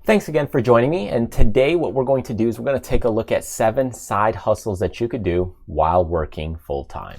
Thanks again for joining me. And today what we're going to do is we're going to take a look at 7 side hustles that you could do while working full time.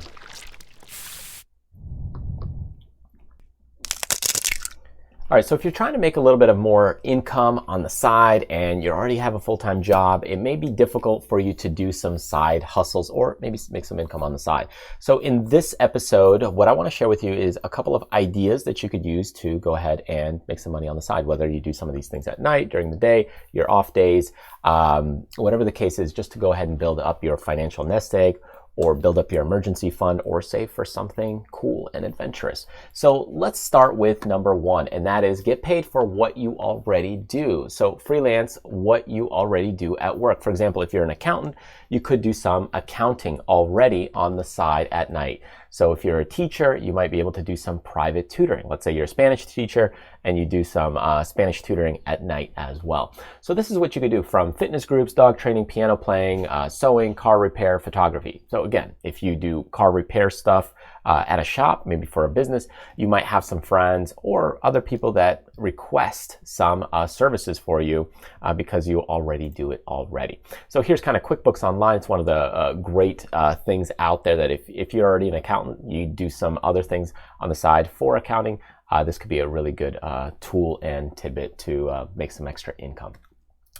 All right, so if you're trying to make a little bit of more income on the side and you already have a full-time job, it may be difficult for you to do some side hustles or maybe make some income on the side. So in this episode, what I want to share with you is a couple of ideas that you could use to go ahead and make some money on the side, whether you do some of these things at night, during the day, your off days, whatever the case is, just to go ahead and build up your financial nest egg, or build up your emergency fund, or save for something cool and adventurous. So let's start with number 1, and that is get paid for what you already do. So freelance what you already do at work. For example, if you're an accountant, you could do some accounting already on the side at night. So if you're a teacher, you might be able to do some private tutoring. Let's say you're a Spanish teacher and you do some Spanish tutoring at night as well. So this is what you could do, from fitness groups, dog training, piano playing, sewing, car repair, photography. So again, if you do car repair stuff at a shop, maybe for a business, you might have some friends or other people that request some services for you because you already do it already. So here's kind of QuickBooks Online. It's one of the great things out there that if you're already an accountant, you do some other things on the side for accounting. This could be a really good tool and tidbit to make some extra income.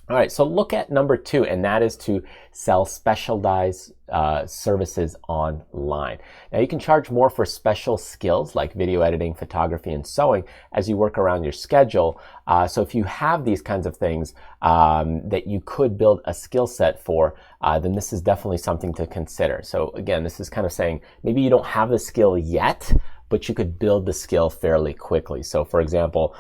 All right, so look at number 2, and that is to sell specialized services online. Now, you can charge more for special skills like video editing, photography, and sewing as you work around your schedule. So if you have these kinds of things that you could build a skill set for, then this is definitely something to consider. So again, this is kind of saying maybe you don't have the skill yet, but you could build the skill fairly quickly. So for example,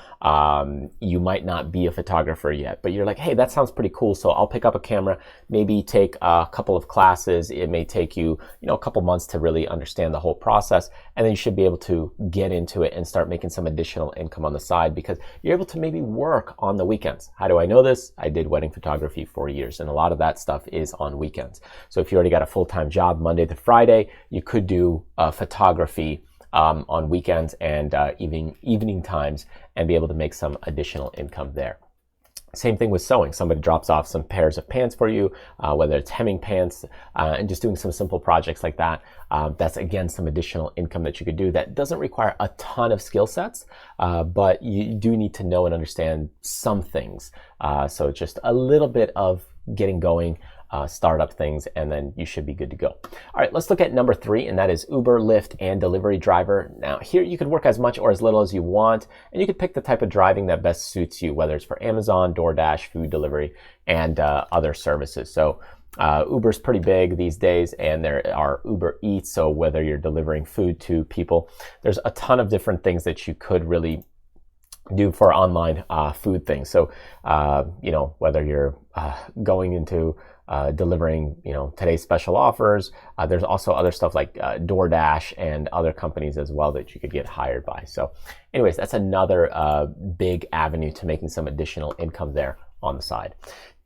you might not be a photographer yet, but you're like, hey, that sounds pretty cool. So I'll pick up a camera, maybe take a couple of classes. It may take you, a couple months to really understand the whole process. And then you should be able to get into it and start making some additional income on the side because you're able to maybe work on the weekends. How do I know this? I did wedding photography for years, and a lot of that stuff is on weekends. So if you already got a full-time job Monday to Friday, you could do photography on weekends and evening times and be able to make some additional income there. Same thing with sewing. Somebody drops off some pairs of pants for you, whether it's hemming pants and just doing some simple projects like that. That's again some additional income that you could do that doesn't require a ton of skill sets, but you do need to know and understand some things. So just a little bit of getting going, startup things, and then you should be good to go. All right, let's look at number 3, and that is Uber, Lyft, and delivery driver. Now here you could work as much or as little as you want, and you could pick the type of driving that best suits you, whether it's for Amazon, DoorDash, food delivery, and other services. So Uber's pretty big these days, and there are Uber Eats. So whether you're delivering food to people, there's a ton of different things that you could really do for online food things. So whether you're going into delivering, today's special offers. There's also other stuff like DoorDash and other companies as well that you could get hired by. So anyways, that's another big avenue to making some additional income there on the side.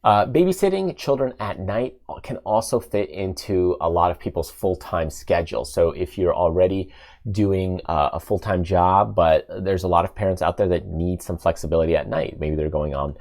Babysitting children at night can also fit into a lot of people's full-time schedule. So if you're already doing a full-time job, but there's a lot of parents out there that need some flexibility at night. Maybe they're going on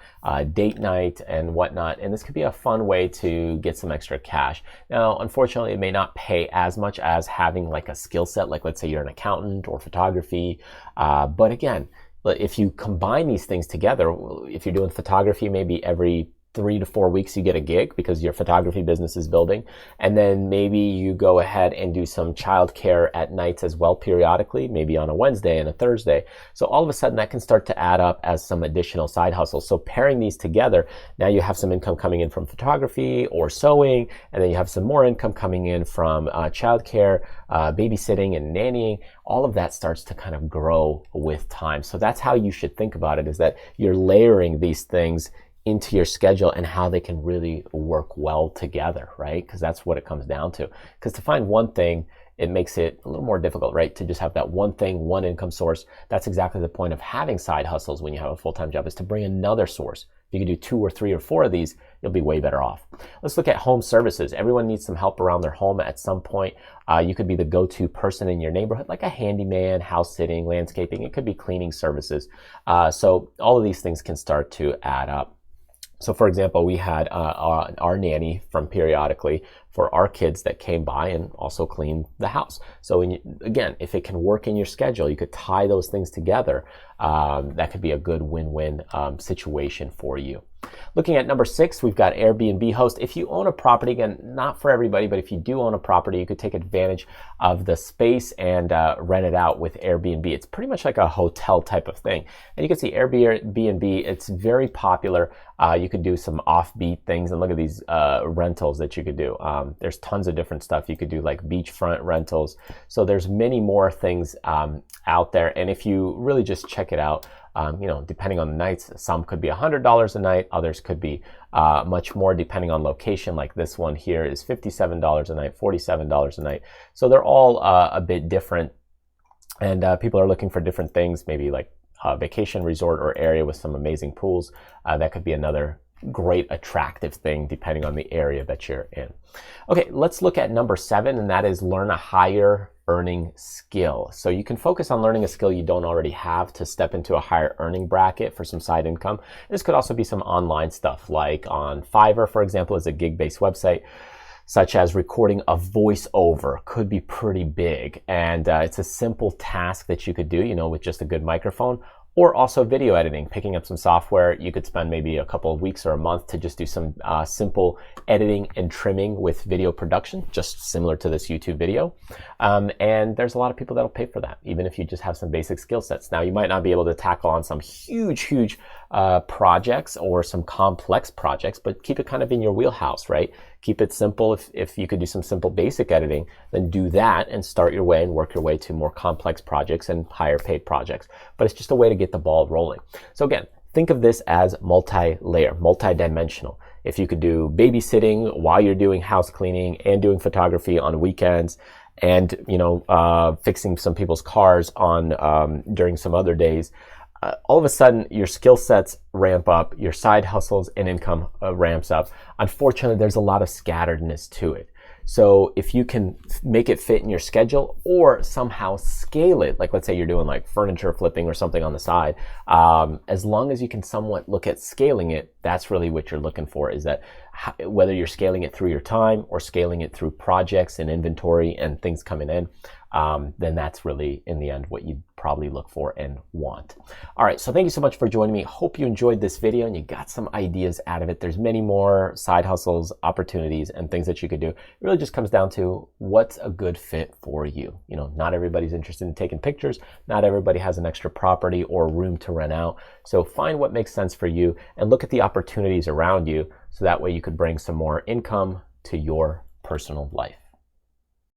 date night and whatnot, and this could be a fun way to get some extra cash. Now, unfortunately, it may not pay as much as having like a skill set, like let's say you're an accountant or photography, but again, if you combine these things together, if you're doing photography, maybe every 3 to 4 weeks you get a gig because your photography business is building, and then maybe you go ahead and do some childcare at nights as well periodically, maybe on a Wednesday and a Thursday. So all of a sudden that can start to add up as some additional side hustles. So pairing these together, now you have some income coming in from photography or sewing, and then you have some more income coming in from childcare, babysitting and nannying. All of that starts to kind of grow with time. So that's how you should think about it, is that you're layering these things into your schedule and how they can really work well together, right? Because that's what it comes down to. Because to find one thing, it makes it a little more difficult, right? To just have that one thing, one income source. That's exactly the point of having side hustles when you have a full-time job, is to bring another source. If you can do 2 or 3 or 4 of these, you'll be way better off. Let's look at home services. Everyone needs some help around their home at some point. You could be the go-to person in your neighborhood, like a handyman, house sitting, landscaping. It could be cleaning services. So all of these things can start to add up. So for example, we had our nanny from periodically for our kids that came by and also cleaned the house. So again, if it can work in your schedule, you could tie those things together. That could be a good win-win situation for you. Looking at number 6, we've got Airbnb Host. If you own a property, again, not for everybody, but if you do own a property, you could take advantage of the space and rent it out with Airbnb. It's pretty much like a hotel type of thing. And you can see Airbnb, it's very popular. You could do some offbeat things, and look at these rentals that you could do. There's tons of different stuff. You could do like beachfront rentals. So there's many more things out there. And if you really just check it out, depending on the nights, some could be $100 a night, others could be much more depending on location. Like this one here is $57 a night, $47 a night. So they're all a bit different, and people are looking for different things, maybe like a vacation resort or area with some amazing pools. That could be another great attractive thing depending on the area that you're in. Okay, let's look at number 7, and that is learn a higher earning skill. So you can focus on learning a skill you don't already have to step into a higher earning bracket for some side income. This could also be some online stuff, like on Fiverr, for example, is a gig-based website, such as recording a voiceover could be pretty big. And it's a simple task that you could do, with just a good microphone. Or also video editing, picking up some software. You could spend maybe a couple of weeks or a month to just do some simple editing and trimming with video production, just similar to this YouTube video. And there's a lot of people that'll pay for that, even if you just have some basic skill sets. Now, you might not be able to tackle on some huge projects or some complex projects, but keep it kind of in your wheelhouse, right? Keep it simple. If you could do some simple basic editing, then do that and start your way and work your way to more complex projects and higher paid projects. But it's just a way to get the ball rolling. So again, think of this as multi-layer, multi-dimensional. If you could do babysitting while you're doing house cleaning and doing photography on weekends, and fixing some people's cars on during some other days, all of a sudden your skill sets ramp up, your side hustles and income ramps up. Unfortunately, there's a lot of scatteredness to it. So if you can make it fit in your schedule or somehow scale it, like let's say you're doing like furniture flipping or something on the side, as long as you can somewhat look at scaling it, that's really what you're looking for, is that whether you're scaling it through your time or scaling it through projects and inventory and things coming in, then that's really in the end what you probably look for and want. All right, so thank you so much for joining me. Hope you enjoyed this video and you got some ideas out of it. There's many more side hustles, opportunities, and things that you could do. It really just comes down to what's a good fit for you. Not everybody's interested in taking pictures. Not everybody has an extra property or room to rent out. So find what makes sense for you and look at the opportunities around you, so that way you could bring some more income to your personal life.